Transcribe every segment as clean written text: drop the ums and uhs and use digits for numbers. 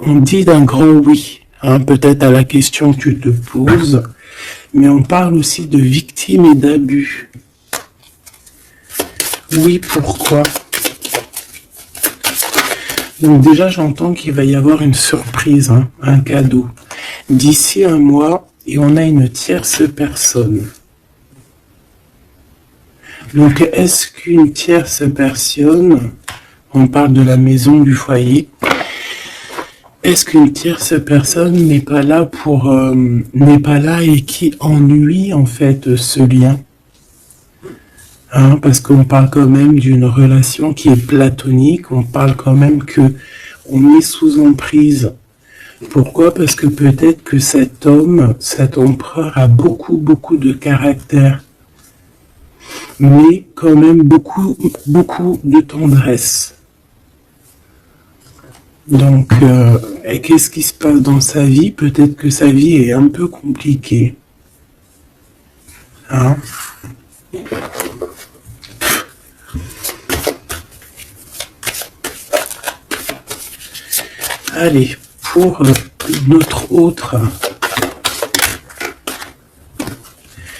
On dit d'un grand oui, hein, peut-être à la question que tu te poses, mais on parle aussi de victimes et d'abus. Oui, pourquoi? Donc déjà, j'entends qu'il va y avoir une surprise, hein, un cadeau. D'ici un mois, et on a une tierce personne. Donc, est-ce qu'une tierce personne, on parle de la maison, du foyer, est-ce qu'une tierce personne n'est pas là n'est pas là et qui ennuie en fait ce lien, hein, parce qu'on parle quand même d'une relation qui est platonique, on parle quand même que on est sous emprise. Pourquoi? Parce que peut-être que cet homme, cet empereur a beaucoup de caractère, mais quand même beaucoup de tendresse. Donc, et qu'est-ce qui se passe dans sa vie? Peut-être que sa vie est un peu compliquée. Hein? Allez, pour notre autre,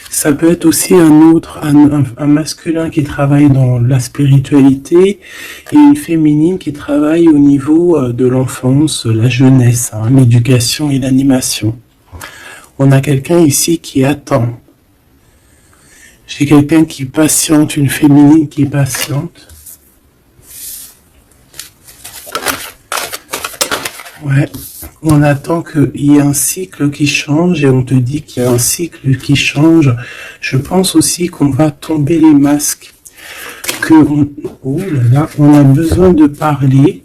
ça peut être aussi un masculin qui travaille dans la spiritualité et une féminine qui travaille au niveau de l'enfance, la jeunesse, hein, l'éducation et l'animation. On a quelqu'un ici qui attend. J'ai quelqu'un qui patiente, une féminine qui patiente. Ouais, on attend qu'il y ait un cycle qui change et on te dit qu'il y a un cycle qui change. Je pense aussi qu'on va tomber les masques. Oh là là, on a besoin de parler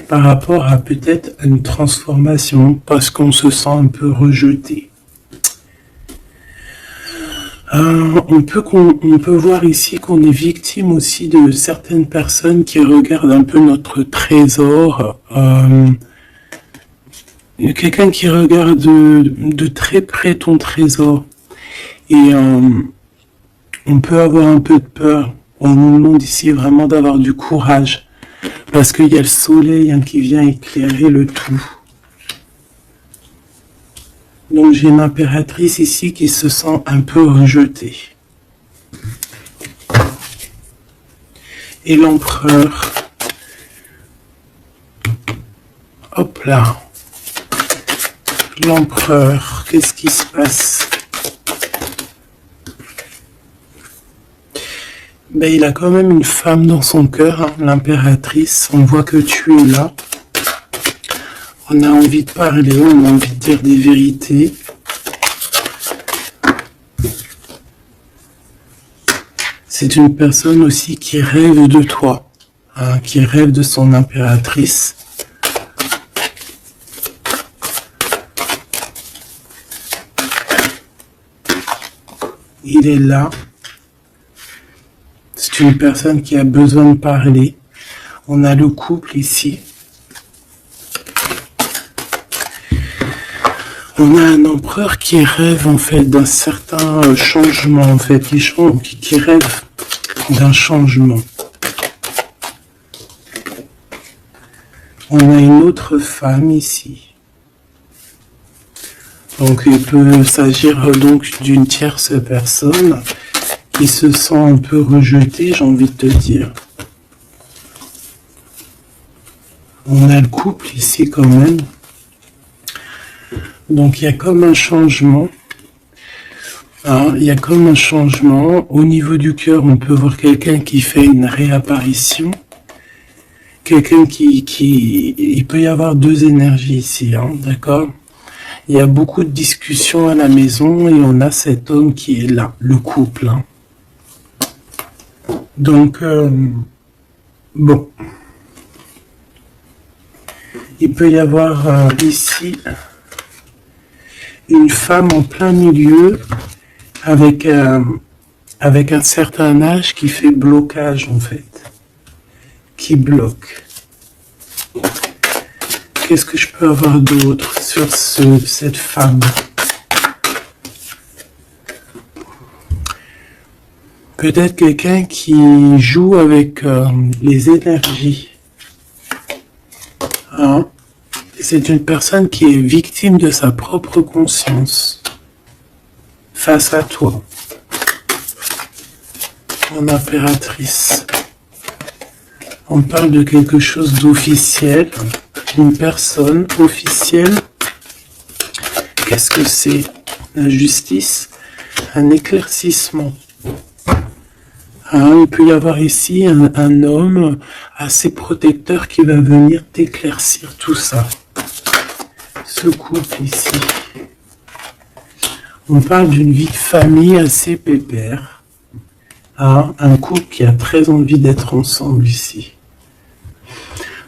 par rapport à peut-être une transformation parce qu'on se sent un peu rejeté. On peut voir ici qu'on est victime aussi de certaines personnes qui regardent un peu notre trésor. Il y a quelqu'un qui regarde de très près ton trésor et on peut avoir un peu de peur. On nous demande ici vraiment d'avoir du courage parce qu'il y a le soleil, hein, qui vient éclairer le tout. Donc j'ai une impératrice ici qui se sent un peu rejetée. Et l'empereur. Hop là. L'empereur, qu'est-ce qui se passe? Ben, il a quand même une femme dans son cœur, hein, l'impératrice. On voit que tu es là. On a envie de parler, on a envie de dire des vérités. C'est une personne aussi qui rêve de toi, hein, qui rêve de son impératrice. Il est là. C'est une personne qui a besoin de parler. On a le couple ici. On a un empereur qui rêve en fait d'un certain changement, en fait, qui rêve d'un changement. On a une autre femme ici. Donc il peut s'agir donc d'une tierce personne qui se sent un peu rejetée, j'ai envie de te dire. On a le couple ici quand même. Donc il y a comme un changement. Hein, il y a comme un changement. Au niveau du cœur, on peut voir quelqu'un qui fait une réapparition. Quelqu'un il peut y avoir deux énergies ici, hein, d'accord? Il y a beaucoup de discussions à la maison et on a cet homme qui est là, le couple. Hein. Donc, bon. Il peut y avoir ici une femme en plein milieu avec un certain âge qui fait blocage en fait, qui bloque. Qu'est-ce que je peux avoir d'autre sur cette femme? Peut-être quelqu'un qui joue avec les énergies. Hein? c'est une personne qui est victime de sa propre conscience face à toi. En impératrice. On parle de quelque chose d'officiel, d'une personne officielle. Qu'est-ce que c'est? La justice, un éclaircissement. Il peut y avoir ici un homme assez protecteur qui va venir t'éclaircir tout ça. Ce couple ici. On parle d'une vie de famille assez pépère. Un couple qui a très envie d'être ensemble ici.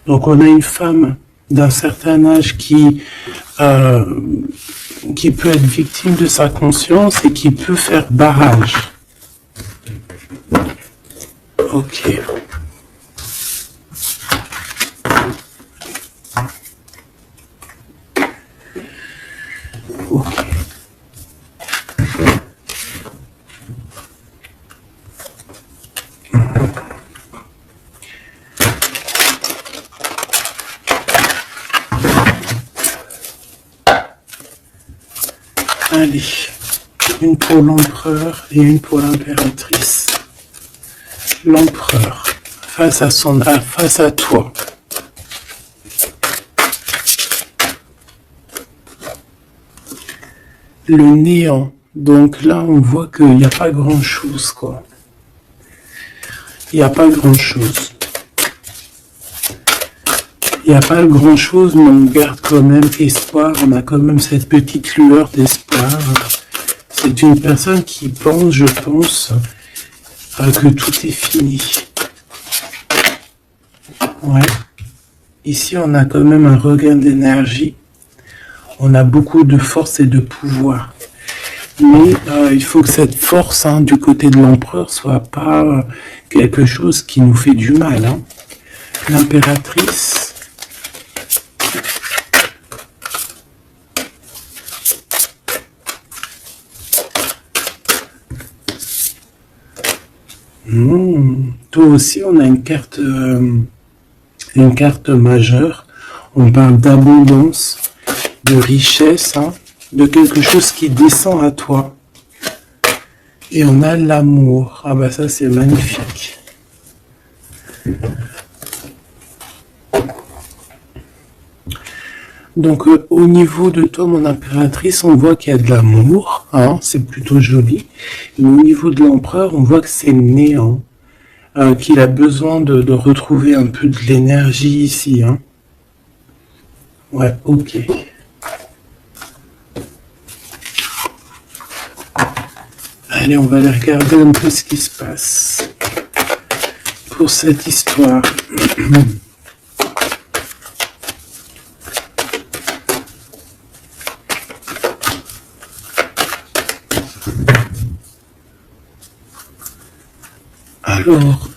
Donc on a une femme d'un certain âge qui peut être victime de sa conscience et qui peut faire barrage. Ok. Ok. Allez, une pour l'empereur et une pour l'impératrice. L'empereur, face à toi. Le néant. Donc là, on voit qu'il n'y a pas grand-chose, quoi. Il n'y a pas grand-chose. Il n'y a pas grand-chose, mais on garde quand même espoir. On a quand même cette petite lueur d'espoir. C'est une personne qui pense, je pense, que tout est fini. Ouais. Ici, on a quand même un regain d'énergie. On a beaucoup de force et de pouvoir. Mais il faut que cette force du côté de l'empereur soit pas quelque chose qui nous fait du mal. L'impératrice. Toi aussi, on a une carte majeure. On parle d'abondance, de richesse, de quelque chose qui descend à toi. Et on a l'amour. Ah bah ça, c'est magnifique. Donc au niveau de toi, mon impératrice, on voit qu'il y a de l'amour, c'est plutôt joli. Mais au niveau de l'empereur, on voit que c'est néant, qu'il a besoin de retrouver un peu de l'énergie ici. Ouais, ok. Allez, on va aller regarder un peu ce qui se passe pour cette histoire. Alors,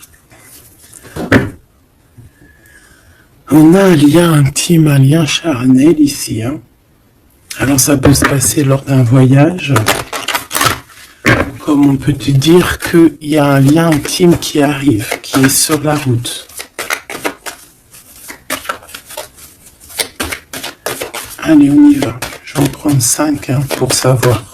on a un lien intime, un lien charnel ici. Alors ça peut se passer lors d'un voyage. Comme on peut te dire qu'il y a un lien intime qui arrive, qui est sur la route. Allez, on y va. Je vais en prendre 5 pour savoir.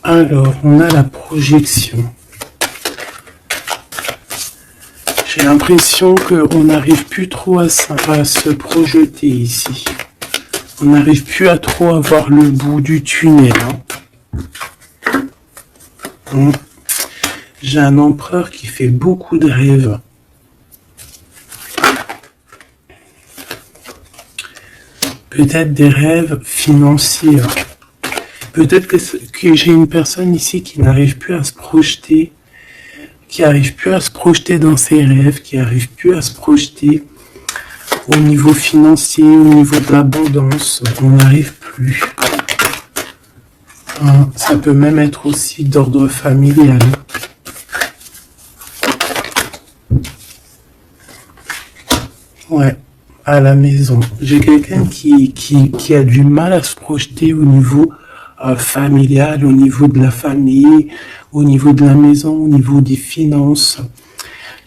Alors, on a la projection. J'ai l'impression qu'on n'arrive plus trop à se projeter ici. On n'arrive plus à trop avoir le bout du tunnel. J'ai un empereur qui fait beaucoup de rêves. Peut-être des rêves financiers. Peut-être que j'ai une personne ici qui n'arrive plus à se projeter, qui n'arrive plus à se projeter dans ses rêves, qui n'arrive plus à se projeter au niveau financier, au niveau de l'abondance. On n'arrive plus. Ça peut même être aussi d'ordre familial. Ouais, à la maison. J'ai quelqu'un qui a du mal à se projeter au niveau familial, au niveau de la famille, au niveau de la maison, au niveau des finances.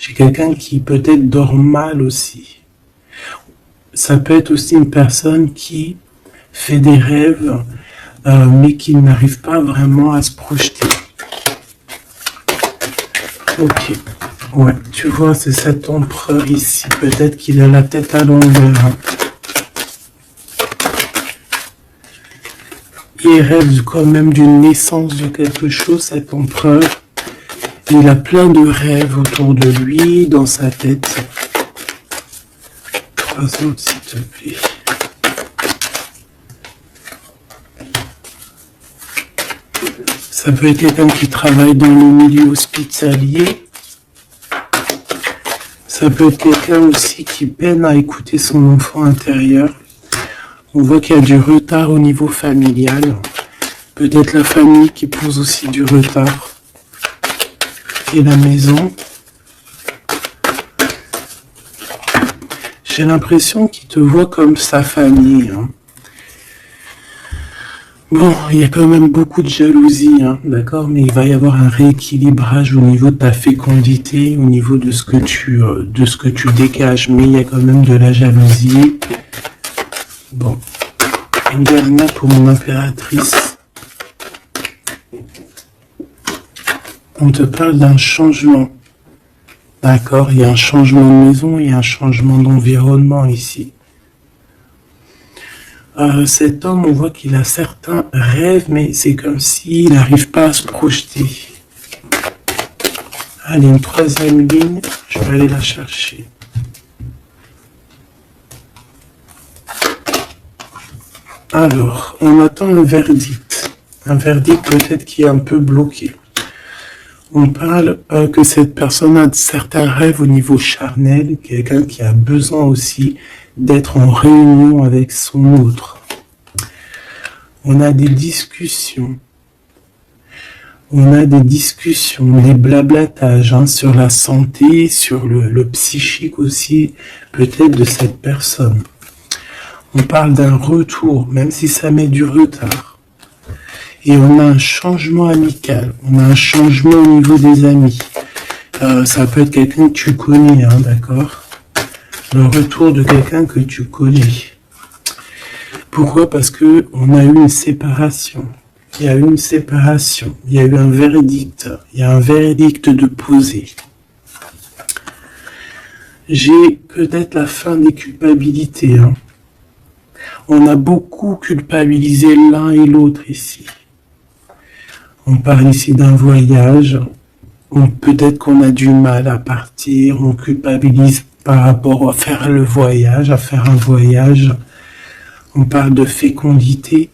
J'ai quelqu'un qui peut-être dort mal aussi. Ça peut être aussi une personne qui fait des rêves, mais qui n'arrive pas vraiment à se projeter. Ok. Ouais, tu vois, c'est cet empereur ici. Peut-être qu'il a la tête à l'envers. Il rêve quand même d'une naissance de quelque chose, cet empereur. Il a plein de rêves autour de lui, dans sa tête. 3 autres, s'il te plaît. Ça peut être quelqu'un qui travaille dans le milieu hospitalier. Ça peut être quelqu'un aussi qui peine à écouter son enfant intérieur. On voit qu'il y a du retard au niveau familial. Peut-être la famille qui pose aussi du retard. Et la maison. J'ai l'impression qu'il te voit comme sa famille. Bon, il y a quand même beaucoup de jalousie, d'accord, mais il va y avoir un rééquilibrage au niveau de ta fécondité, au niveau de ce que tu dégages, mais il y a quand même de la jalousie. Bon, une dernière pour mon impératrice. On te parle d'un changement, d'accord, il y a un changement de maison, il y a un changement d'environnement ici. Cet homme, on voit qu'il a certains rêves, mais c'est comme s'il n'arrive pas à se projeter. Allez, une 3e ligne, je vais aller la chercher. Alors, on attend un verdict. Un verdict peut-être qui est un peu bloqué. On parle que cette personne a certains rêves au niveau charnel, quelqu'un qui a besoin aussi d'être en réunion avec son autre. On a des discussions. On a des discussions, des blablatages sur la santé, sur le psychique aussi, peut-être de cette personne. On parle d'un retour, même si ça met du retard. Et on a un changement amical, on a un changement au niveau des amis. Ça peut être quelqu'un que tu connais, d'accord ? Le retour de quelqu'un que tu connais. Pourquoi ? Parce que on a eu une séparation. Il y a eu une séparation. Il y a eu un verdict. Il y a un verdict de poser. J'ai peut-être la fin des culpabilités. On a beaucoup culpabilisé l'un et l'autre ici. On parle ici d'un voyage. Peut-être qu'on a du mal à partir. On culpabilise par rapport à faire le voyage, à faire un voyage. On parle de fécondité.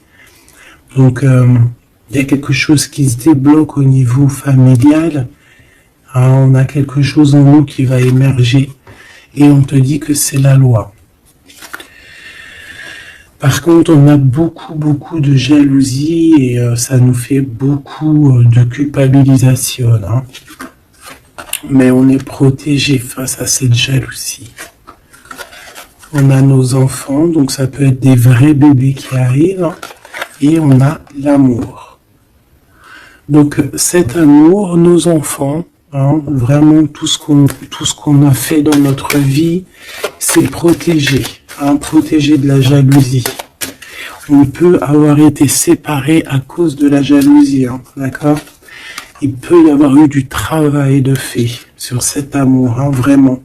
Donc, il y a quelque chose qui se débloque au niveau familial. On a quelque chose en nous qui va émerger. Et on te dit que c'est la loi. Par contre, on a beaucoup de jalousie et ça nous fait beaucoup de culpabilisation. Mais on est protégé face à cette jalousie. On a nos enfants, donc ça peut être des vrais bébés qui arrivent. Et on a l'amour. Donc cet amour, nos enfants, vraiment tout ce qu'on a fait dans notre vie, c'est protégé, protégé de la jalousie. On peut avoir été séparés à cause de la jalousie, d'accord ? Il peut y avoir eu du travail de fait sur cet amour, vraiment.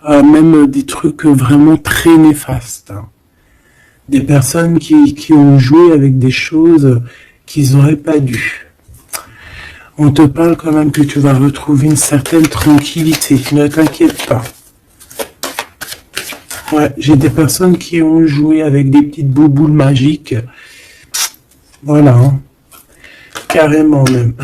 Même des trucs vraiment très néfastes. Des personnes qui ont joué avec des choses qu'ils n'auraient pas dû. On te parle quand même que tu vas retrouver une certaine tranquillité. Ne t'inquiète pas. Ouais, j'ai des personnes qui ont joué avec des petites bouboules magiques. Voilà. Carrément même.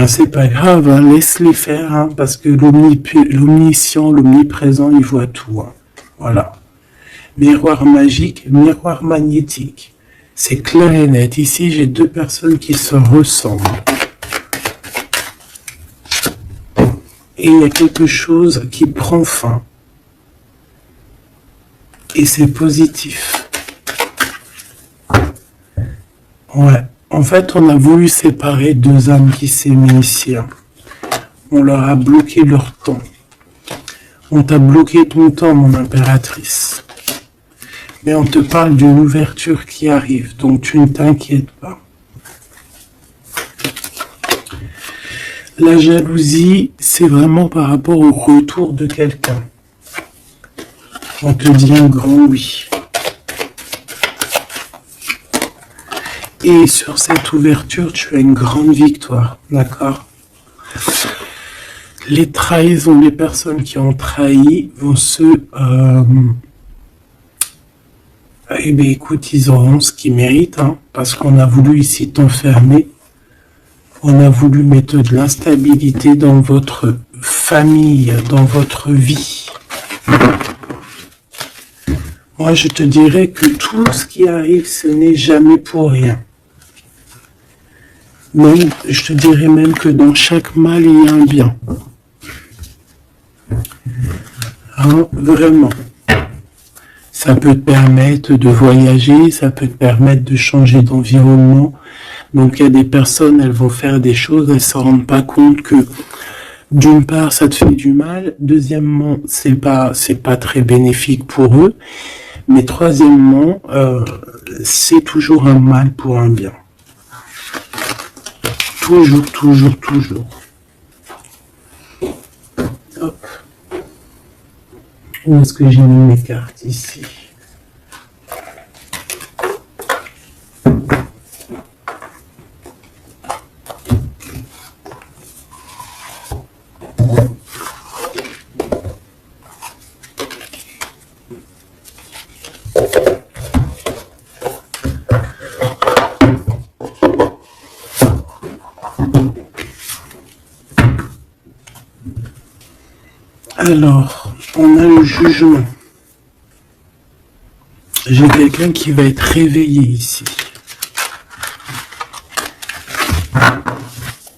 C'est pas grave, laisse-les faire, parce que l'omniscient, l'omniprésent, il voit tout. Voilà. Miroir magique, miroir magnétique. C'est clair et net. Ici, j'ai 2 personnes qui se ressemblent. Et il y a quelque chose qui prend fin. Et c'est positif. Ouais. En fait, on a voulu séparer 2 âmes qui s'aimaient ici. On leur a bloqué leur temps. On t'a bloqué ton temps, mon impératrice. Mais on te parle d'une ouverture qui arrive, donc tu ne t'inquiètes pas. La jalousie, c'est vraiment par rapport au retour de quelqu'un. On te dit un grand oui. Et sur cette ouverture, tu as une grande victoire, d'accord? Les trahisons, les personnes qui ont trahi vont eh bien, écoute, ils auront ce qu'ils méritent, hein, parce qu'on a voulu ici t'enfermer. On a voulu mettre de l'instabilité dans votre famille, dans votre vie. Moi, je te dirais que tout ce qui arrive, ce n'est jamais pour rien. Même, je te dirais même que dans chaque mal, il y a un bien. Hein, vraiment. Ça peut te permettre de voyager, ça peut te permettre de changer d'environnement. Donc il y a des personnes, elles vont faire des choses, elles ne s'en rendent pas compte que d'une part, ça te fait du mal. Deuxièmement, c'est pas très bénéfique pour eux. Mais troisièmement, c'est toujours un mal pour un bien. Toujours, toujours, toujours. Hop. Où est-ce que j'ai mis mes cartes ici? Alors, on a le jugement. J'ai quelqu'un qui va être réveillé ici.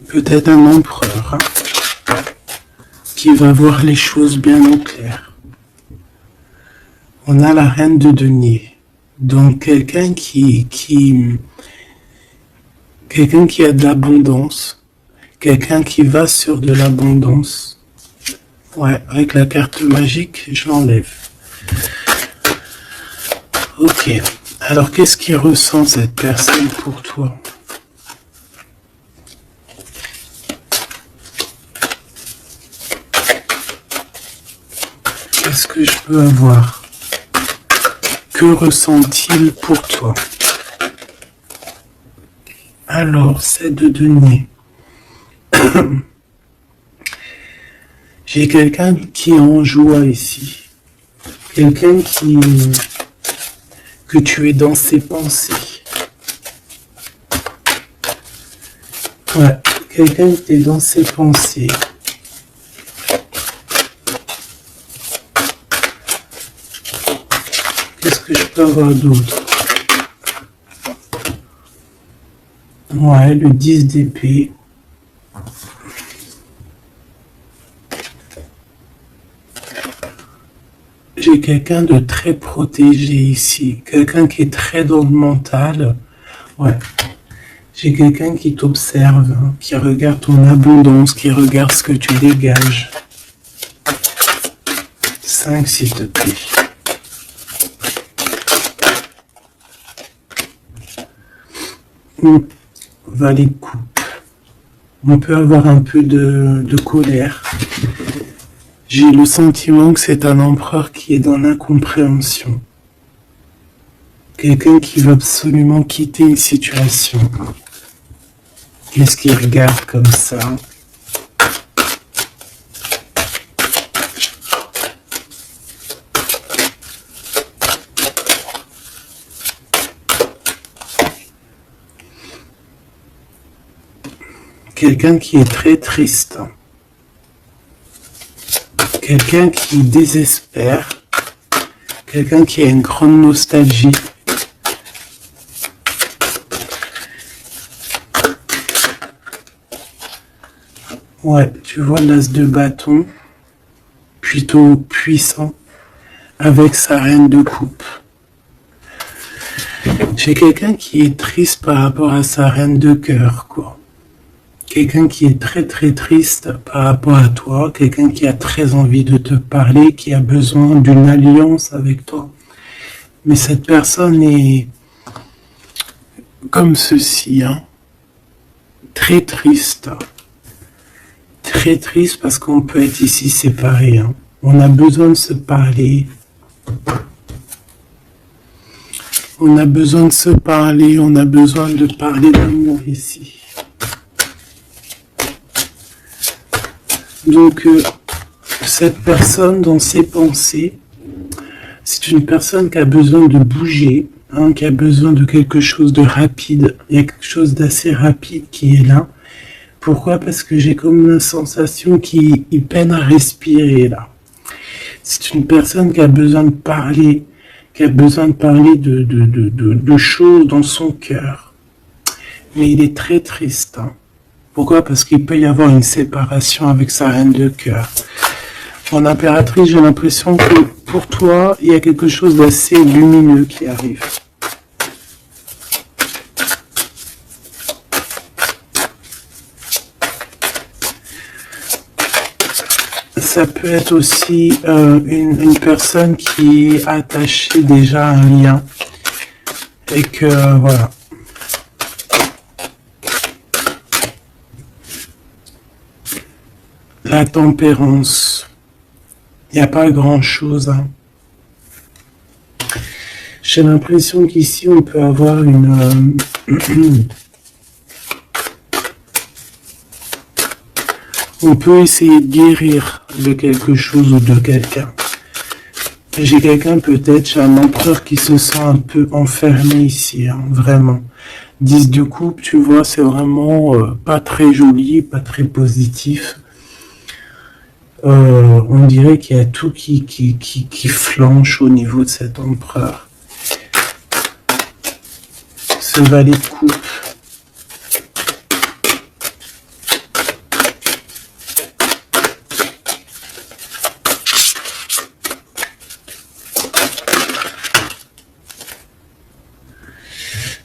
Peut-être un empereur, hein, qui va voir les choses bien au clair. On a la reine de denier. Donc quelqu'un qui a de l'abondance, quelqu'un qui va sur de l'abondance. Ouais, avec la carte magique, je l'enlève. Ok. Alors, qu'est-ce qu'il ressent cette personne pour toi? Qu'est-ce que je peux avoir? Que ressent-il pour toi? Alors, c'est de denier. J'ai quelqu'un qui est en joie ici. Quelqu'un que tu es dans ses pensées. Ouais, quelqu'un qui est dans ses pensées. Qu'est-ce que je peux avoir d'autre? Ouais, le 10 d'épée. J'ai quelqu'un de très protégé ici, quelqu'un qui est très dans le mental. Ouais. J'ai quelqu'un qui t'observe, hein, qui regarde ton abondance, qui regarde ce que tu dégages. 5, s'il te plaît. Valet de coupe. On peut avoir un peu de colère. J'ai le sentiment que c'est un empereur qui est dans l'incompréhension. Quelqu'un qui veut absolument quitter une situation. Qu'est-ce qu'il regarde comme ça? Quelqu'un qui est très triste. Quelqu'un qui désespère, quelqu'un qui a une grande nostalgie. Ouais, tu vois l'as de bâton, plutôt puissant, avec sa reine de coupe. J'ai quelqu'un qui est triste par rapport à sa reine de cœur, quoi. quelqu'un qui est très très triste par rapport à toi, quelqu'un qui a très envie de te parler, qui a besoin d'une alliance avec toi. Mais cette personne est comme ceci, hein, très triste parce qu'on peut être ici séparés. Hein. On a besoin de se parler. On a besoin de se parler, on a besoin de parler d'amour ici. Donc, cette personne, dans ses pensées, c'est une personne qui a besoin de bouger, hein, qui a besoin de quelque chose de rapide. Il y a quelque chose d'assez rapide qui est là. Pourquoi? Parce que j'ai comme la sensation qu'il peine à respirer là. C'est une personne qui a besoin de parler, de choses dans son cœur. Mais il est très triste. Hein. Pourquoi? Parce qu'il peut y avoir une séparation avec sa reine de cœur. En impératrice, j'ai l'impression que pour toi, il y a quelque chose d'assez lumineux qui arrive. Ça peut être aussi une personne qui est attachée déjà à un lien. Et que, voilà. La tempérance. Il n'y a pas grand-chose. Hein. J'ai l'impression qu'ici, on peut avoir une... on peut essayer de guérir de quelque chose ou de quelqu'un. J'ai quelqu'un peut-être, j'ai un empereur qui se sent un peu enfermé ici, hein, vraiment. 10 de coupe, tu vois, c'est vraiment pas très joli, pas très positif. On dirait qu'il y a tout qui flanche au niveau de cet empereur. Ce valet de coupe.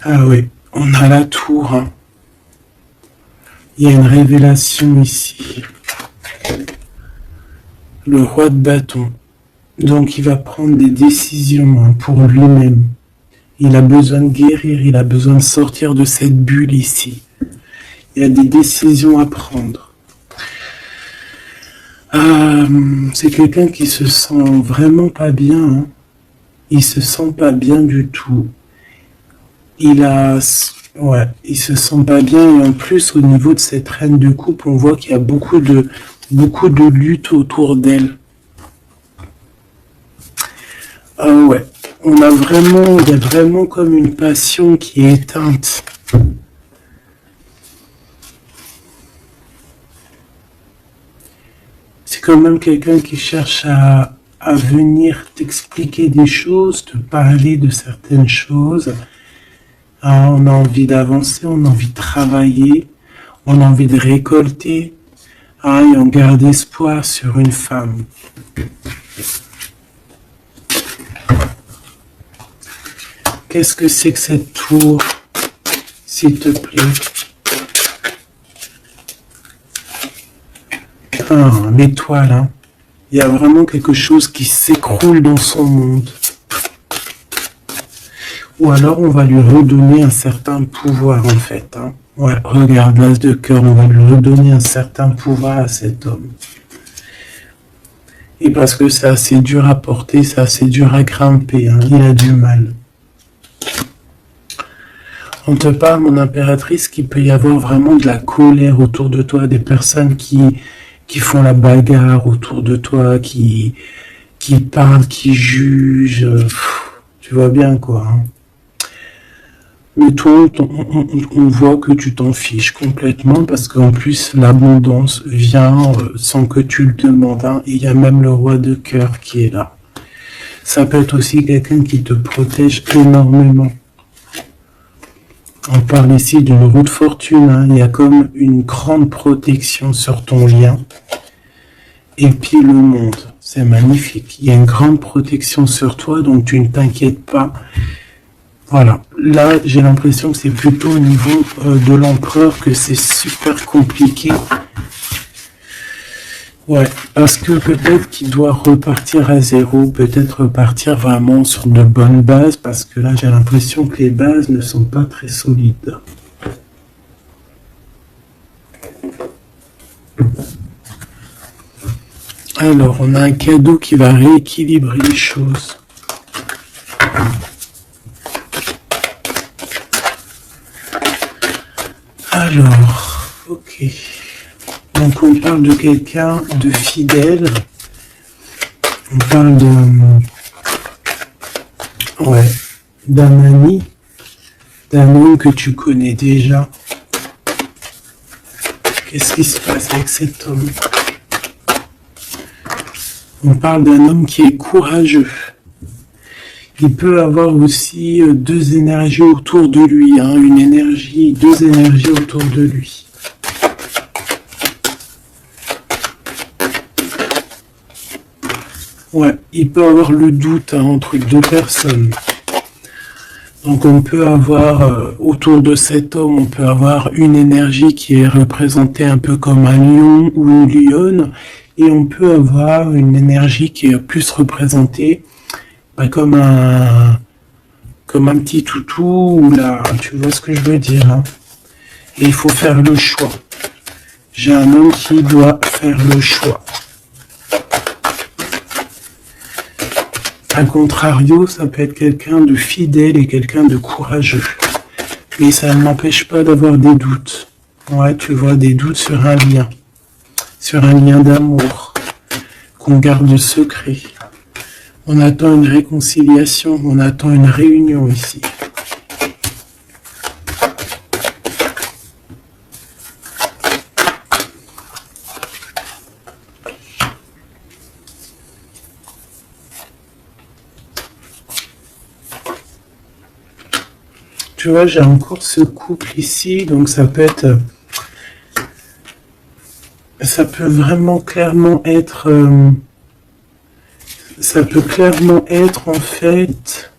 Ah oui, on a la tour. Hein. Il y a une révélation ici. Le roi de bâton. Donc il va prendre des décisions hein, pour lui-même. Il a besoin de guérir, il a besoin de sortir de cette bulle ici. Il y a des décisions à prendre. C'est quelqu'un qui se sent vraiment pas bien. Hein. Il se sent pas bien du tout. Il se sent pas bien et en plus au niveau de cette reine de coupe, on voit qu'il y a beaucoup de lutte autour d'elle. Ouais, il y a vraiment comme une passion qui est éteinte. C'est quand même quelqu'un qui cherche à venir t'expliquer des choses, te parler de certaines choses. On a envie d'avancer, on a envie de travailler, on a envie de récolter, et on garde espoir sur une femme. Qu'est-ce que c'est que cette tour, s'il te plaît? L'étoile, hein. Il y a vraiment quelque chose qui s'écroule dans son monde. Ou alors on va lui redonner un certain pouvoir en fait. Hein. Ouais, regarde, l'as de cœur, on va lui redonner un certain pouvoir à cet homme. Et parce que c'est assez dur à porter, c'est assez dur à grimper, hein. Il a du mal. On te parle, mon impératrice, qu'il peut y avoir vraiment de la colère autour de toi, des personnes qui font la bagarre autour de toi, qui parlent, qui jugent. Tu vois bien quoi. Hein. Mais toi, on voit que tu t'en fiches complètement parce qu'en plus, l'abondance vient sans que tu le demandes. Hein, et il y a même le roi de cœur qui est là. Ça peut être aussi quelqu'un qui te protège énormément. On parle ici d'une roue de fortune. Hein, il y a comme une grande protection sur ton lien. Et puis le monde, c'est magnifique. Il y a une grande protection sur toi, donc tu ne t'inquiètes pas. Voilà. Là, j'ai l'impression que c'est plutôt au niveau de l'empereur que c'est super compliqué. Ouais, parce que peut-être qu'il doit repartir à zéro, peut-être repartir vraiment sur de bonnes bases, parce que là, j'ai l'impression que les bases ne sont pas très solides. Alors, on a un cadeau qui va rééquilibrer les choses. Alors, ok. Donc, on parle de quelqu'un de fidèle. On parle ouais, d'un ami, d'un homme que tu connais déjà. Qu'est-ce qui se passe avec cet homme? On parle d'un homme qui est courageux. Il peut avoir aussi deux énergies autour de lui, hein, deux énergies autour de lui. Ouais, il peut avoir le doute entre deux personnes. Donc on peut avoir, autour de cet homme, on peut avoir une énergie qui est représentée un peu comme un lion ou une lionne, et on peut avoir une énergie qui est plus représentée comme un petit toutou, ou là, tu vois ce que je veux dire, hein. Et il faut faire le choix. J'ai un homme qui doit faire le choix. A contrario, ça peut être quelqu'un de fidèle et quelqu'un de courageux. Mais ça ne m'empêche pas d'avoir des doutes. Ouais, tu vois, des doutes sur un lien d'amour, qu'on garde secret. On attend une réconciliation, on attend une réunion ici. Tu vois, j'ai encore ce couple ici, donc ça peut vraiment clairement être, ça peut clairement être en fait,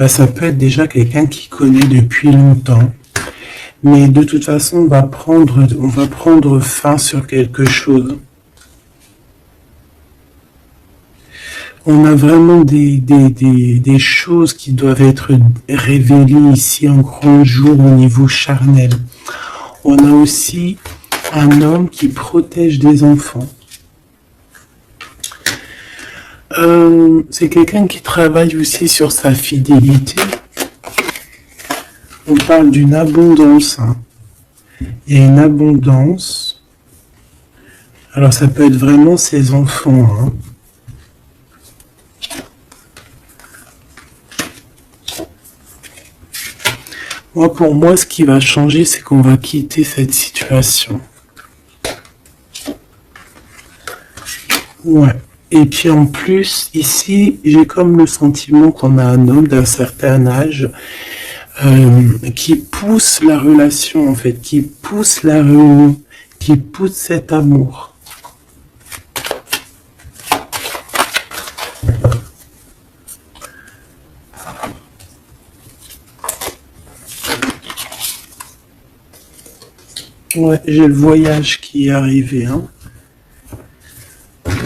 ça peut être déjà quelqu'un qui connaît depuis longtemps, mais de toute façon, on va prendre fin sur quelque chose. On a vraiment des choses qui doivent être révélées ici en grand jour au niveau charnel. On a aussi un homme qui protège des enfants. C'est quelqu'un qui travaille aussi sur sa fidélité. On parle d'une abondance, hein. Il y a une abondance. Alors ça peut être vraiment ses enfants, hein. Pour moi, ce qui va changer, c'est qu'on va quitter cette situation. Ouais. Et puis en plus, ici, j'ai comme le sentiment qu'on a un homme d'un certain âge qui pousse la relation, en fait, qui pousse la réunion, qui pousse cet amour. Ouais, j'ai le voyage qui est arrivé, hein.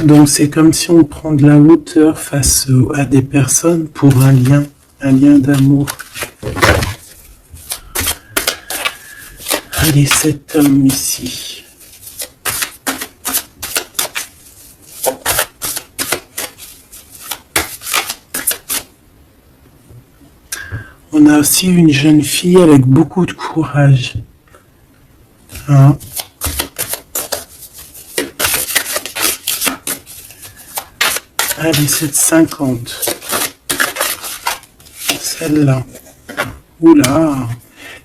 Donc c'est comme si on prend de la hauteur face à des personnes pour un lien d'amour. Allez, cet homme ici. On a aussi une jeune fille avec beaucoup de courage. Hein? Allez, cette 50. Celle-là. Oula,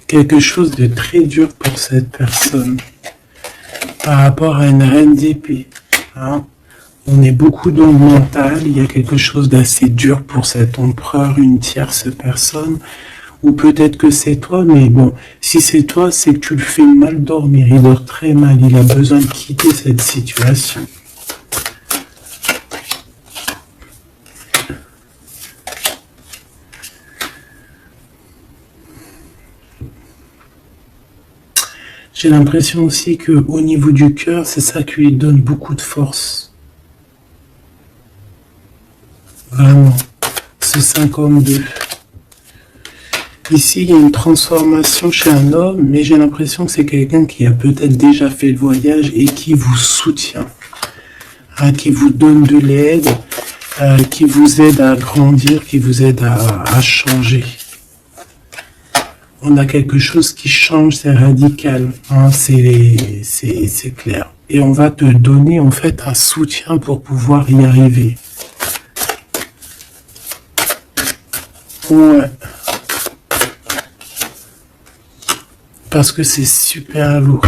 quelque chose de très dur pour cette personne. Par rapport à une reine d'épée. Hein? On est beaucoup dans le mental. Il y a quelque chose d'assez dur pour cet empereur, une tierce personne. Ou peut-être que c'est toi, mais bon, si c'est toi, c'est que tu le fais mal dormir. Il dort très mal. Il a besoin de quitter cette situation. J'ai l'impression aussi que au niveau du cœur, c'est ça qui lui donne beaucoup de force. Vraiment. Ce 52. Ici, il y a une transformation chez un homme, mais j'ai l'impression que c'est quelqu'un qui a peut-être déjà fait le voyage et qui vous soutient, hein, qui vous donne de l'aide, qui vous aide à grandir, qui vous aide à changer. On a quelque chose qui change, c'est radical, hein, c'est clair. Et on va te donner en fait un soutien pour pouvoir y arriver. Ouais. Parce que c'est super lourd.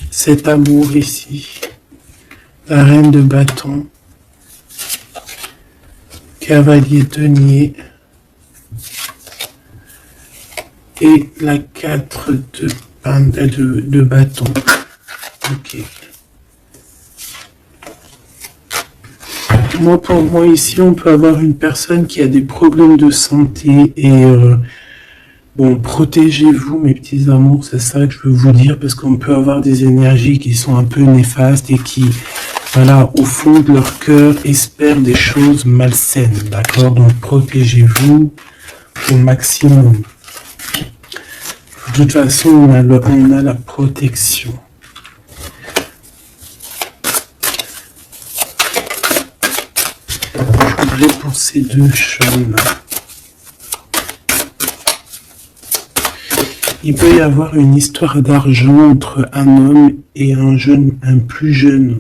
Cet amour ici. La reine de bâton. Cavalier denier. Et la 4 de bâton. Ok. Pour moi, ici, on peut avoir une personne qui a des problèmes de santé et bon, protégez-vous, mes petits amours, c'est ça que je veux vous dire, parce qu'on peut avoir des énergies qui sont un peu néfastes et qui, voilà, au fond de leur cœur, espèrent des choses malsaines, d'accord? Donc, protégez-vous au maximum. De toute façon, on a la protection. Je voudrais pour ces deux choses-là. Il peut y avoir une histoire d'argent entre un homme et un plus jeune.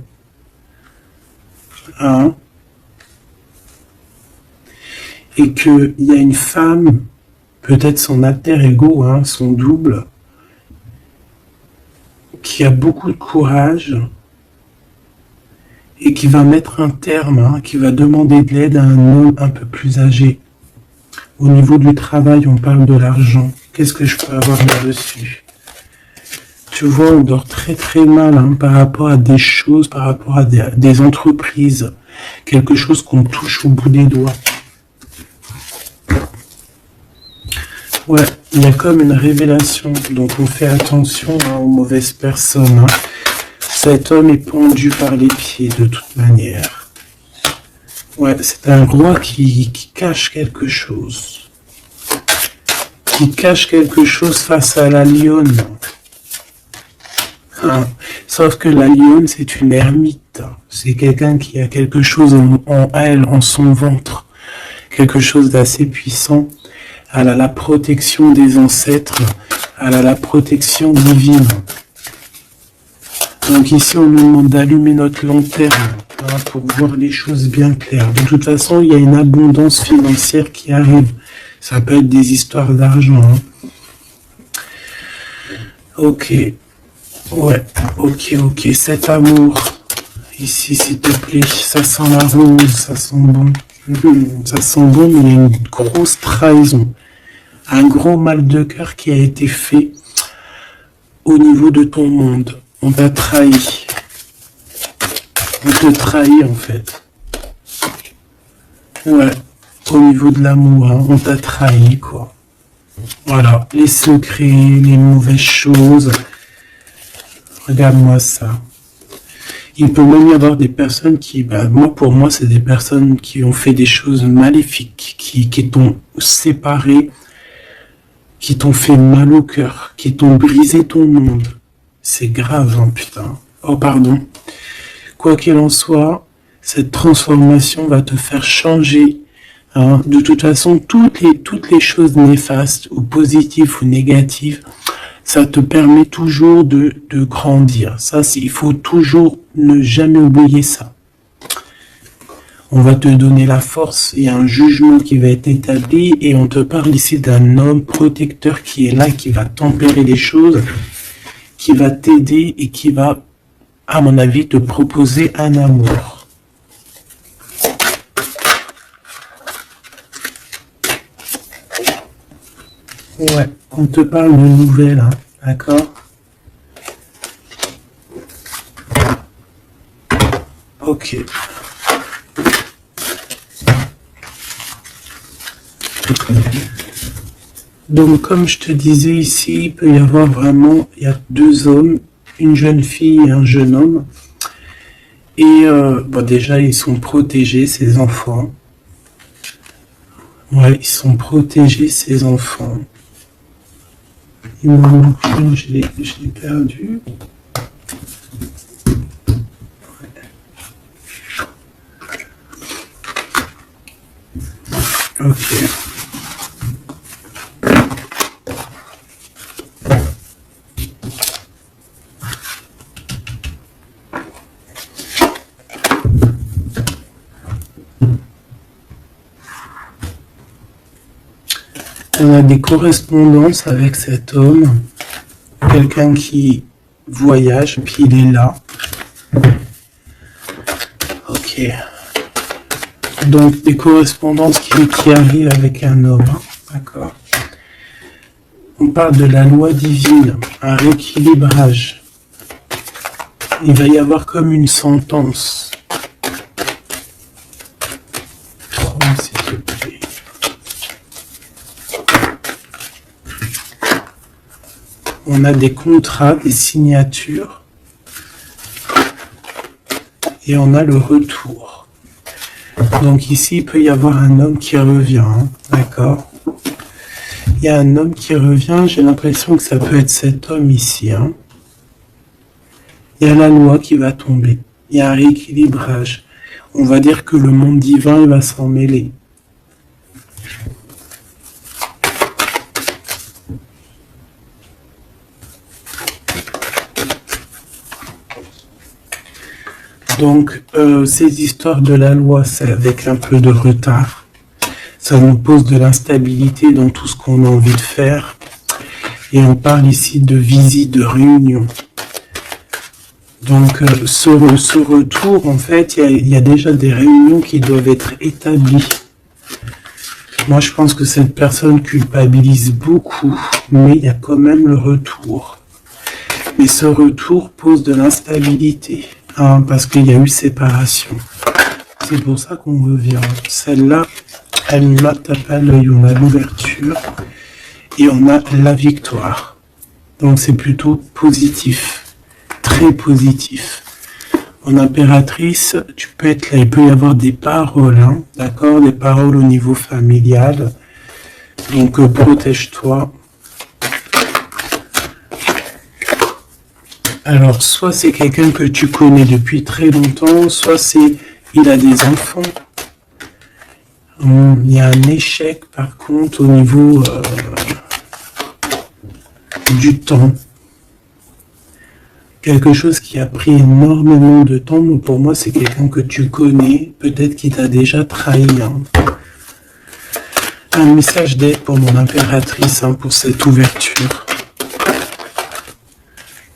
Hein? Et qu'il y a une femme, peut-être son alter ego, hein, son double, qui a beaucoup de courage et qui va mettre un terme, hein, qui va demander de l'aide à un homme un peu plus âgé. Au niveau du travail, on parle de l'argent. Qu'est-ce que je peux avoir là-dessus? Tu vois, on dort très très mal, hein, par rapport à des choses, par rapport à des entreprises. Quelque chose qu'on touche au bout des doigts. Ouais, il y a comme une révélation. Donc on fait attention, hein, aux mauvaises personnes. Hein. Cet homme est pendu par les pieds de toute manière. Ouais, c'est un roi qui cache quelque chose. Qui cache quelque chose face à la lionne. Hein. Sauf que la lionne, c'est une ermite. C'est quelqu'un qui a quelque chose en elle, en son ventre. Quelque chose d'assez puissant. Elle a la protection des ancêtres. Elle a la protection divine. Donc ici, on nous demande d'allumer notre lanterne, hein, pour voir les choses bien claires. De toute façon, il y a une abondance financière qui arrive. Ça peut être des histoires d'argent. Hein. Ok. Ouais. Ok. Cet amour. Ici, s'il te plaît. Ça sent la rose. Ça sent bon. Ça sent bon, mais il y a une grosse trahison. Un gros mal de cœur qui a été fait au niveau de ton monde. On t'a trahi. On te trahit, en fait. Ouais. Au niveau de l'amour, hein, on t'a trahi, quoi. Voilà. Les secrets, les mauvaises choses. Regarde-moi ça. Il peut même y avoir des personnes qui, pour moi, c'est des personnes qui ont fait des choses maléfiques, qui t'ont séparé, qui t'ont fait mal au cœur, qui t'ont brisé ton monde. C'est grave, hein, putain. Oh, pardon. Quoi qu'il en soit, cette transformation va te faire changer. Hein. De toute façon, toutes les choses néfastes, ou positives ou négatives, ça te permet toujours de grandir. Ça, il faut toujours ne jamais oublier ça. On va te donner la force, il y a un jugement qui va être établi et on te parle ici d'un homme protecteur qui est là, qui va tempérer les choses, qui va t'aider et qui va, à mon avis, te proposer un amour. Ouais, on te parle de nouvelles, hein, d'accord? Ok. Donc, comme je te disais ici, il peut y avoir vraiment, il y a deux hommes, une jeune fille et un jeune homme. Et bon, déjà, ils sont protégés, ces enfants. Ouais, ils sont protégés, ces enfants. Il m'en manque une, je l'ai perdu. Ok. On a des correspondances avec cet homme, quelqu'un qui voyage, puis il est là. Ok. Donc des correspondances qui arrivent avec un homme, hein. D'accord. On parle de la loi divine, un rééquilibrage. Il va y avoir comme une sentence. Oh, s'il te plaît. On a des contrats, des signatures, et on a le retour. Donc ici, il peut y avoir un homme qui revient, hein, d'accord? Il y a un homme qui revient, j'ai l'impression que ça peut être cet homme ici, hein. Il y a la loi qui va tomber, il y a un rééquilibrage. On va dire que le monde divin, il va s'en mêler. Donc, ces histoires de la loi, c'est avec un peu de retard. Ça nous pose de l'instabilité dans tout ce qu'on a envie de faire. Et on parle ici de visite, de réunion. Donc, ce retour, en fait, il y a déjà des réunions qui doivent être établies. Moi, je pense que cette personne culpabilise beaucoup, mais il y a quand même le retour. Mais ce retour pose de l'instabilité. Hein, parce qu'il y a eu séparation. C'est pour ça qu'on revient. Celle-là, elle m'a tapé à l'œil. On a l'ouverture et on a la victoire. Donc c'est plutôt positif. Très positif. En impératrice, tu peux être là. Il peut y avoir des paroles, hein, d'accord? Des paroles au niveau familial. Donc protège-toi. Alors, soit c'est quelqu'un que tu connais depuis très longtemps, soit il a des enfants. Il y a un échec, par contre, au niveau du temps. Quelque chose qui a pris énormément de temps. Donc pour moi, c'est quelqu'un que tu connais, peut-être qui t'a déjà trahi. Hein. Un message d'aide pour mon impératrice, hein, pour cette ouverture.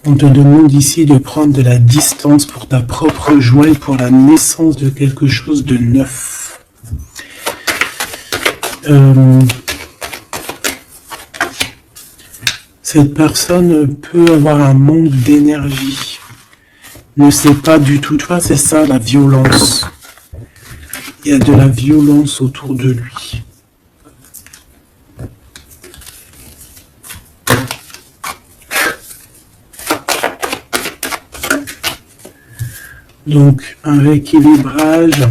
On te demande ici de prendre de la distance pour ta propre joie et pour la naissance de quelque chose de neuf. Cette personne peut avoir un manque d'énergie. Ne sait pas du tout. Tu vois, c'est ça la violence. Il y a de la violence autour de lui. Donc, un rééquilibrage.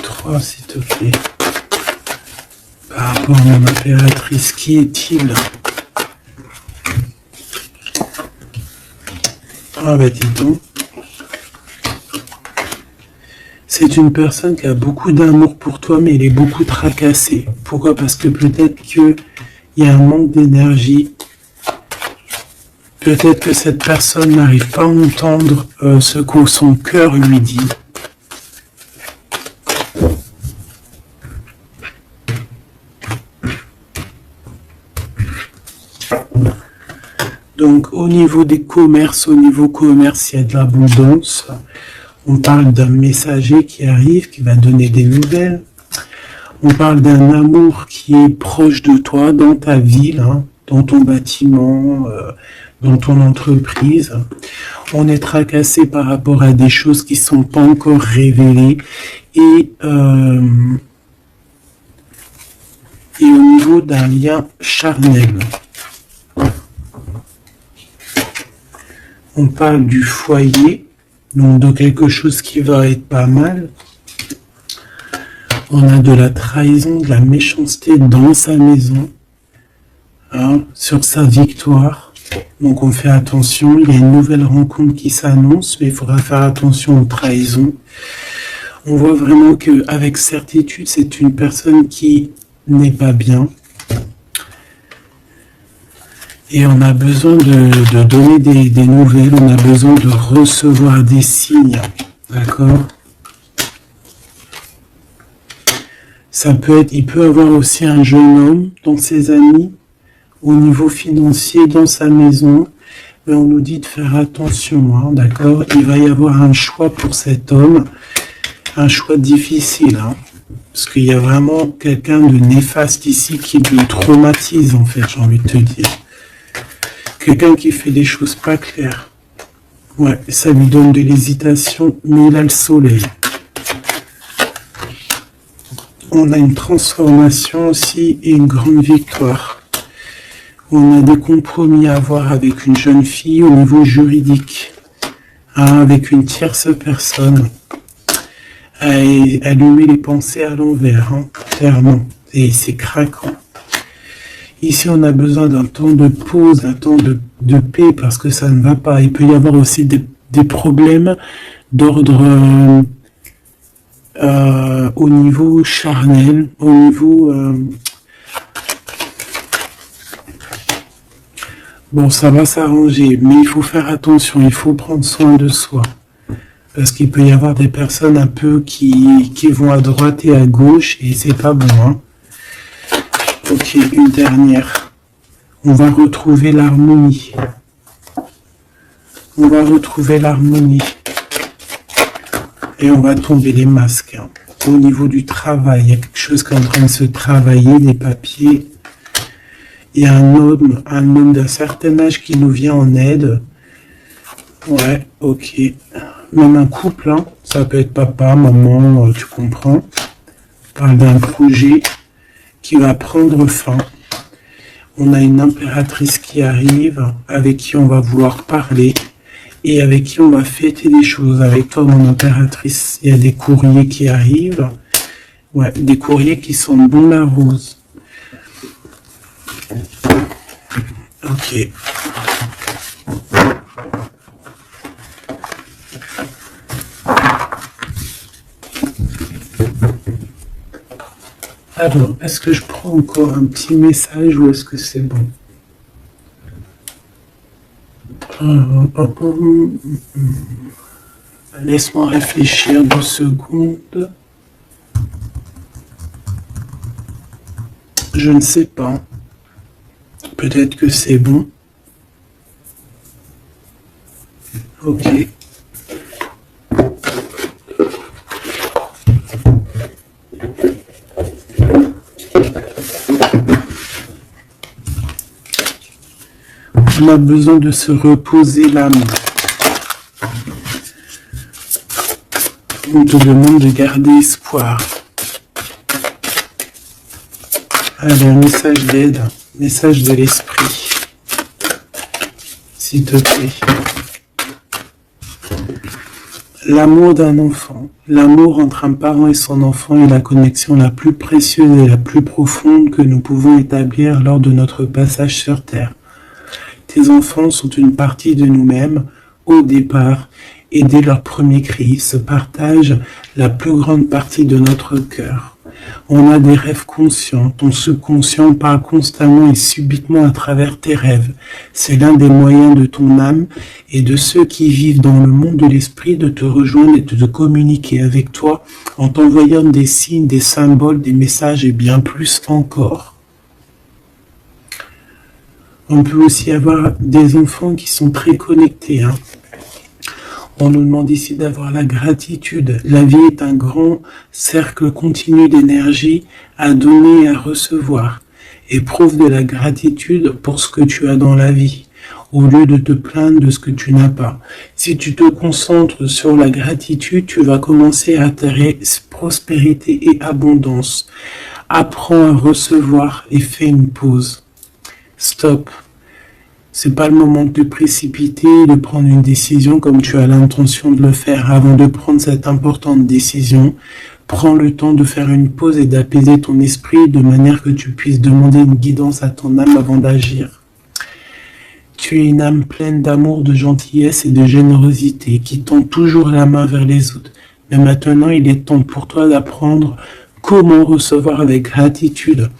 Trois, s'il te plaît. Par rapport à mon impératrice, qui est-il? Ah bah dis donc. C'est une personne qui a beaucoup d'amour pour toi, mais elle est beaucoup tracassée. Pourquoi? Parce que peut-être qu'il y a un manque d'énergie. Peut-être que cette personne n'arrive pas à entendre ce que son cœur lui dit. Donc au niveau des commerces, au niveau commerce, il y a de l'abondance. On parle d'un messager qui arrive, qui va donner des nouvelles. On parle d'un amour qui est proche de toi, dans ta ville. Hein. dans ton bâtiment, dans ton entreprise. On est tracassé par rapport à des choses qui sont pas encore révélées et au niveau d'un lien charnel. On parle du foyer, donc de quelque chose qui va être pas mal. On a de la trahison, de la méchanceté dans sa maison, hein, sur sa victoire. Donc on fait attention, il y a une nouvelle rencontre qui s'annonce, mais il faudra faire attention aux trahisons. On voit vraiment qu'avec certitude, c'est une personne qui n'est pas bien. Et on a besoin de donner des nouvelles, on a besoin de recevoir des signes, d'accord? Ça peut être, il peut avoir aussi un jeune homme dans ses amis, au niveau financier, dans sa maison, mais on nous dit de faire attention, hein, d'accord? Il va y avoir un choix pour cet homme, un choix difficile, hein, parce qu'il y a vraiment quelqu'un de néfaste ici qui le traumatise, en fait, j'ai envie de te dire. Quelqu'un qui fait des choses pas claires. Ouais, ça lui donne de l'hésitation, mais il a le soleil. On a une transformation aussi et une grande victoire. On a des compromis à avoir avec une jeune fille au niveau juridique, hein, avec une tierce personne. Allumer les pensées à l'envers, hein, clairement. Et c'est craquant. Ici, on a besoin d'un temps de pause, d'un temps de paix, parce que ça ne va pas. Il peut y avoir aussi des problèmes d'ordre au niveau charnel, au niveau... Bon, ça va s'arranger, mais il faut faire attention, il faut prendre soin de soi. Parce qu'il peut y avoir des personnes un peu qui vont à droite et à gauche, et c'est pas bon, hein. Ok, une dernière. On va retrouver l'harmonie. On va retrouver l'harmonie. Et on va tomber les masques, hein. Au niveau du travail, il y a quelque chose qui est en train de se travailler, des papiers. Il y a un homme d'un certain âge qui nous vient en aide. Ouais, ok. Même un couple, hein. Ça peut être papa, maman, tu comprends. On parle d'un projet qui va prendre fin. On a une impératrice qui arrive, avec qui on va vouloir parler et avec qui on va fêter des choses. Avec toi, mon impératrice, il y a des courriers qui arrivent. Ouais, des courriers qui sont bon la rose. Ok. Alors, est-ce que je prends encore un petit message ou est-ce que c'est bon? Laisse-moi réfléchir 2 secondes. Je ne sais pas. Peut-être que c'est bon. Ok. On a besoin de se reposer l'âme. On te demande de garder espoir. Allez, un message d'aide, message de l'esprit. S'il te plaît. L'amour d'un enfant, l'amour entre un parent et son enfant est la connexion la plus précieuse et la plus profonde que nous pouvons établir lors de notre passage sur Terre. Tes enfants sont une partie de nous-mêmes au départ et dès leur premier cri se partagent la plus grande partie de notre cœur. On a des rêves conscients, ton subconscient parle constamment et subitement à travers tes rêves. C'est l'un des moyens de ton âme et de ceux qui vivent dans le monde de l'esprit de te rejoindre et de te communiquer avec toi en t'envoyant des signes, des symboles, des messages et bien plus encore. On peut aussi avoir des enfants qui sont très connectés, hein. On nous demande ici d'avoir la gratitude. La vie est un grand cercle continu d'énergie à donner et à recevoir. Éprouve de la gratitude pour ce que tu as dans la vie, au lieu de te plaindre de ce que tu n'as pas. Si tu te concentres sur la gratitude, tu vas commencer à attirer prospérité et abondance. Apprends à recevoir et fais une pause. Stop. C'est pas le moment de te précipiter, de prendre une décision comme tu as l'intention de le faire. Avant de prendre cette importante décision, prends le temps de faire une pause et d'apaiser ton esprit de manière que tu puisses demander une guidance à ton âme avant d'agir. Tu es une âme pleine d'amour, de gentillesse et de générosité qui tend toujours la main vers les autres. Mais maintenant, il est temps pour toi d'apprendre comment recevoir avec gratitude.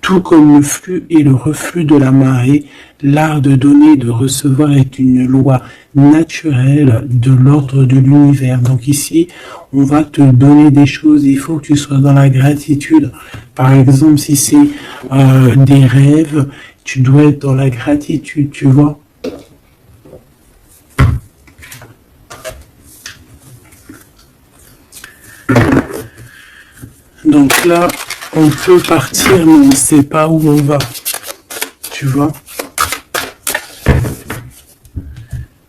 Tout comme le flux et le reflux de la marée, l'art de donner et de recevoir est une loi naturelle de l'ordre de l'univers. Donc ici, on va te donner des choses, il faut que tu sois dans la gratitude. Par exemple, si c'est des rêves, tu dois être dans la gratitude, tu vois. Donc là, on peut partir, mais on ne sait pas où on va. Tu vois?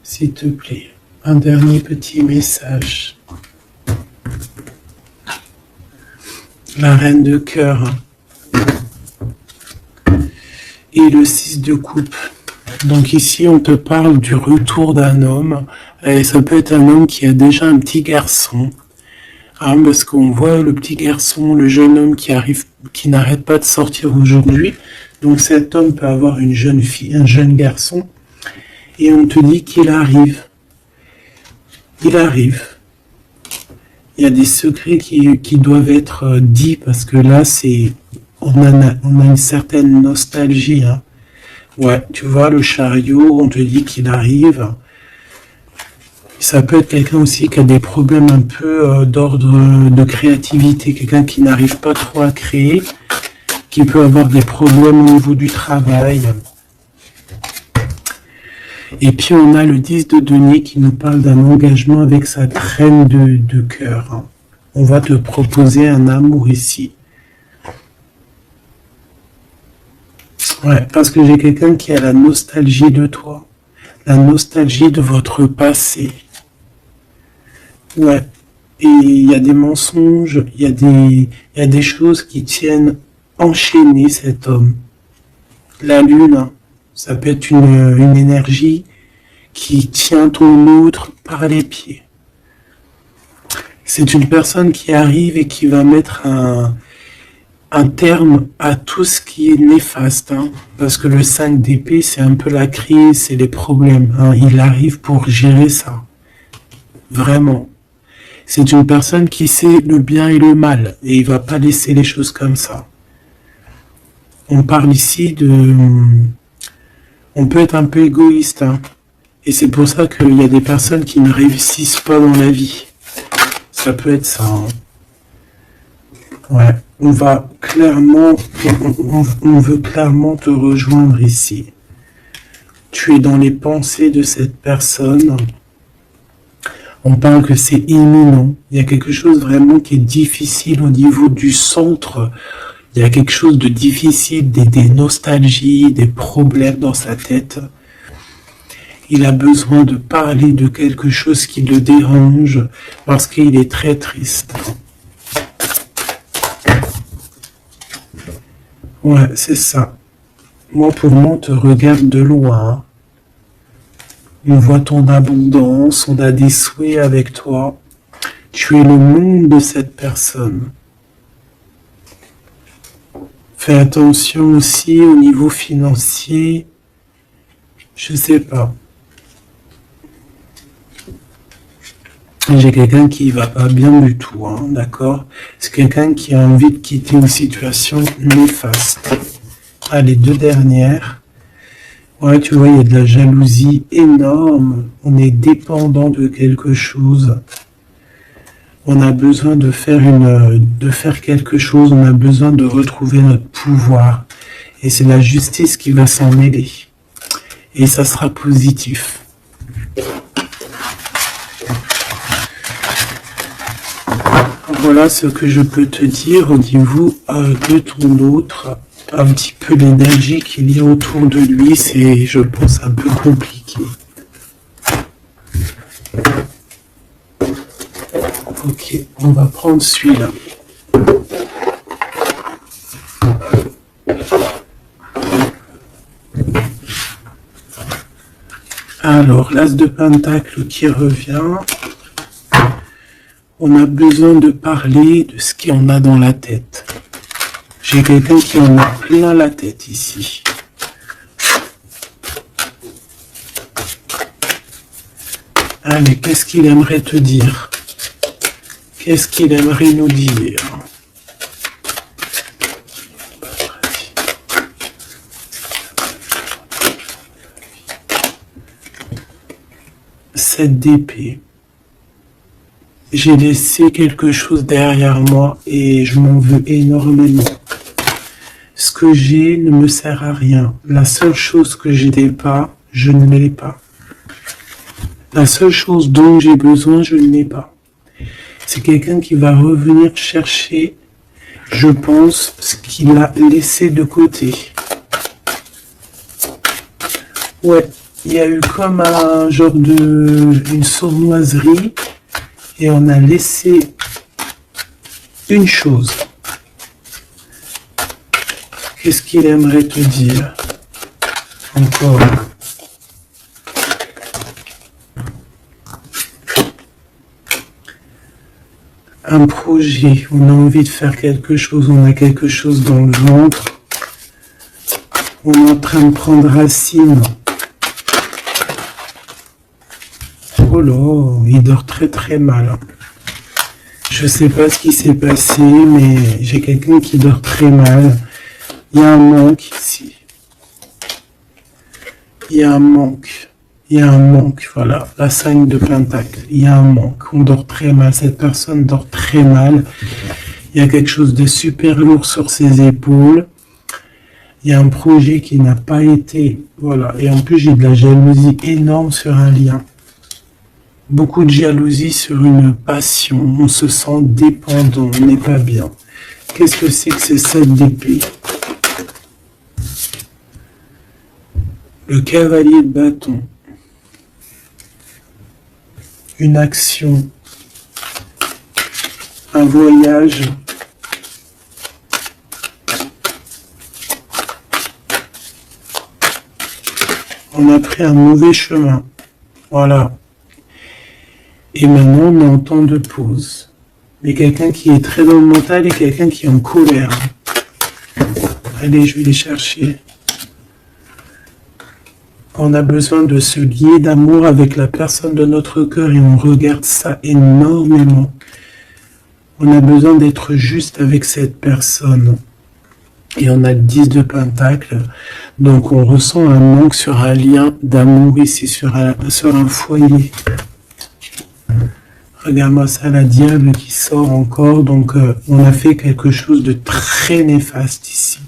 S'il te plaît, un dernier petit message. La reine de cœur. Et le 6 de coupe. Donc ici, on te parle du retour d'un homme. Et ça peut être un homme qui a déjà un petit garçon. Parce qu'on voit le petit garçon, le jeune homme qui n'arrête pas de sortir aujourd'hui. Donc cet homme peut avoir une jeune fille, un jeune garçon. Et on te dit qu'il arrive. Il arrive. Il y a des secrets qui doivent être dits parce que là, on a une certaine nostalgie. Hein. Ouais, tu vois, le chariot, on te dit qu'il arrive. Ça peut être quelqu'un aussi qui a des problèmes un peu d'ordre de créativité, quelqu'un qui n'arrive pas trop à créer, qui peut avoir des problèmes au niveau du travail. Et puis on a le 10 de denier qui nous parle d'un engagement avec sa reine de cœur. On va te proposer un amour ici. Ouais, parce que j'ai quelqu'un qui a la nostalgie de toi, la nostalgie de votre passé. Ouais. Et il y a des mensonges, il y a des choses qui tiennent enchaîner cet homme. La lune, hein, ça peut être une énergie qui tient ton autre par les pieds. C'est une personne qui arrive et qui va mettre un terme à tout ce qui est néfaste. Hein, parce que le 5 d'épée, c'est un peu la crise, c'est les problèmes. Hein, il arrive pour gérer ça. Vraiment. C'est une personne qui sait le bien et le mal. Et il va pas laisser les choses comme ça. On parle ici de... On peut être un peu égoïste. Hein, et c'est pour ça qu'il y a des personnes qui ne réussissent pas dans la vie. Ça peut être ça. Hein. Ouais. On va clairement... On veut clairement te rejoindre ici. Tu es dans les pensées de cette personne. On parle que c'est imminent. Il y a quelque chose vraiment qui est difficile au niveau du centre. Il y a quelque chose de difficile, des nostalgies, des problèmes dans sa tête. Il a besoin de parler de quelque chose qui le dérange parce qu'il est très triste. Ouais, c'est ça. Moi, pour moi, on te regarde de loin. On voit ton abondance, on a des souhaits avec toi. Tu es le monde de cette personne. Fais attention aussi au niveau financier. Je sais pas. J'ai quelqu'un qui va pas bien du tout, hein, d'accord? C'est quelqu'un qui a envie de quitter une situation néfaste. Ah, les deux dernières. Ouais, tu vois, il y a de la jalousie énorme. On est dépendant de quelque chose. On a besoin de faire quelque chose. On a besoin de retrouver notre pouvoir. Et c'est la justice qui va s'en mêler. Et ça sera positif. Voilà ce que je peux te dire au niveau de ton autre. Un petit peu l'énergie qu'il y a autour de lui, c'est, je pense, un peu compliqué. Ok, on va prendre celui-là. Alors, l'as de pentacle qui revient. On a besoin de parler de ce qu'on a dans la tête. J'ai quelqu'un qui en a plein la tête ici. Allez, qu'est-ce qu'il aimerait te dire? Qu'est-ce qu'il aimerait nous dire? Cette d'épée. J'ai laissé quelque chose derrière moi et je m'en veux énormément. Ce que j'ai ne me sert à rien. La seule chose que je n'ai pas, je ne l'ai pas. La seule chose dont j'ai besoin, je ne l'ai pas. C'est quelqu'un qui va revenir chercher, je pense, ce qu'il a laissé de côté. Ouais, il y a eu comme un genre une sournoiserie et on a laissé une chose. Qu'est-ce qu'il aimerait te dire? Encore. Un projet, on a envie de faire quelque chose, on a quelque chose dans le ventre. On est en train de prendre racine. Oh là, il dort très très mal. Je sais pas ce qui s'est passé, mais j'ai quelqu'un qui dort très mal. Il y a un manque ici. Il y a un manque. Il y a un manque, voilà. La 5 de pentacle. Il y a un manque. On dort très mal. Cette personne dort très mal. Il y a quelque chose de super lourd sur ses épaules. Il y a un projet qui n'a pas été... Voilà. Et en plus, j'ai de la jalousie énorme sur un lien. Beaucoup de jalousie sur une passion. On se sent dépendant. On n'est pas bien. Qu'est-ce que c'est que ces 7 d'épée? Le cavalier de bâton. Une action. Un voyage. On a pris un mauvais chemin. Voilà. Et maintenant, on est en temps de pause. Mais quelqu'un qui est très dans le mental et quelqu'un qui est en colère. Allez, je vais les chercher. On a besoin de se lier d'amour avec la personne de notre cœur et on regarde ça énormément. On a besoin d'être juste avec cette personne. Et on a le 10 de pentacle. Donc on ressent un manque sur un lien d'amour ici, sur un foyer. Regarde-moi ça, la diable qui sort encore. Donc on a fait quelque chose de très néfaste ici.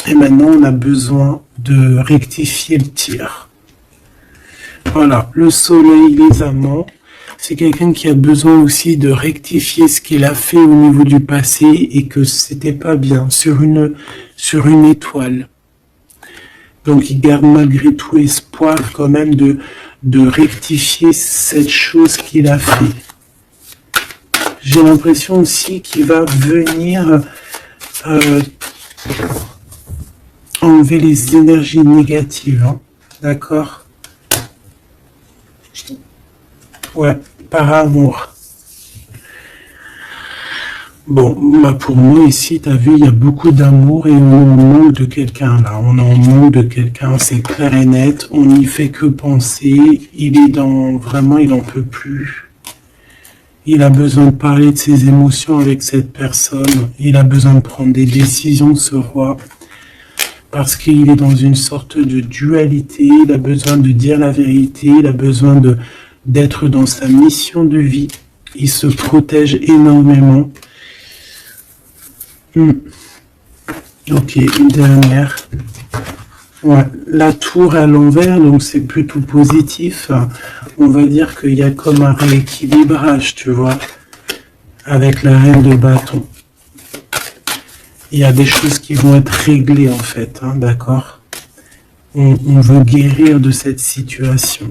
Et maintenant, on a besoin de rectifier le tir. Voilà, le soleil, les amants, c'est quelqu'un qui a besoin aussi de rectifier ce qu'il a fait au niveau du passé et que c'était pas bien sur une étoile. Donc, il garde malgré tout espoir quand même de rectifier cette chose qu'il a fait. J'ai l'impression aussi qu'il va venir enlever les énergies négatives, hein. D'accord? Ouais, par amour. Bon, bah pour moi ici, t'as vu, il y a beaucoup d'amour et on est en manque de quelqu'un là. On est en manque de quelqu'un, c'est clair et net. On n'y fait que penser. Il est vraiment, il en peut plus. Il a besoin de parler de ses émotions avec cette personne. Il a besoin de prendre des décisions, ce roi. Parce qu'il est dans une sorte de dualité, il a besoin de dire la vérité, il a besoin d'être dans sa mission de vie. Il se protège énormément. Ok, une dernière. Ouais, la tour à l'envers, donc c'est plutôt positif. On va dire qu'il y a comme un rééquilibrage, tu vois, avec la reine de bâton. Il y a des choses qui vont être réglées en fait, hein, d'accord? On veut guérir de cette situation.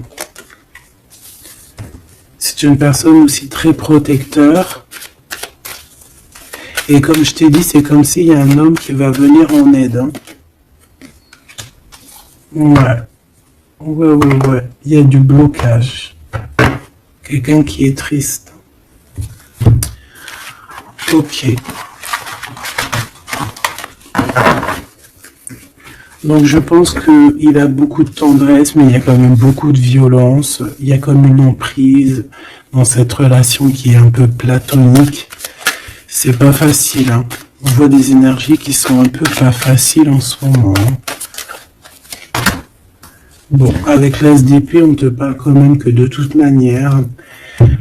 C'est une personne aussi très protecteur. Et comme je t'ai dit, c'est comme s'il y a un homme qui va venir en aide. Hein. Ouais. Il y a du blocage. Quelqu'un qui est triste. Ok. Donc je pense qu'il a beaucoup de tendresse, mais il y a quand même beaucoup de violence. Il y a comme une emprise dans cette relation qui est un peu platonique. C'est pas facile. Hein. On voit des énergies qui sont un peu pas faciles en ce moment. Bon, avec l'ASDP, on te parle quand même que de toute manière,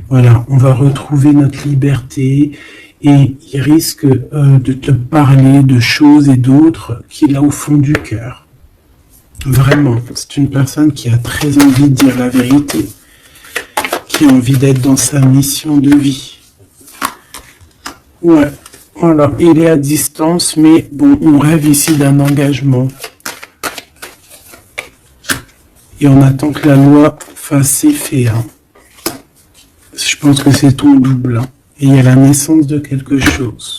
voilà, on va retrouver notre liberté et il risque de te parler de choses et d'autres qu'il a au fond du cœur. Vraiment, c'est une personne qui a très envie de dire la vérité, qui a envie d'être dans sa mission de vie. Ouais, voilà, il est à distance, mais bon, on rêve ici d'un engagement. Et on attend que la loi fasse ses faits. Hein. Je pense que c'est ton double. Hein. Et il y a la naissance de quelque chose.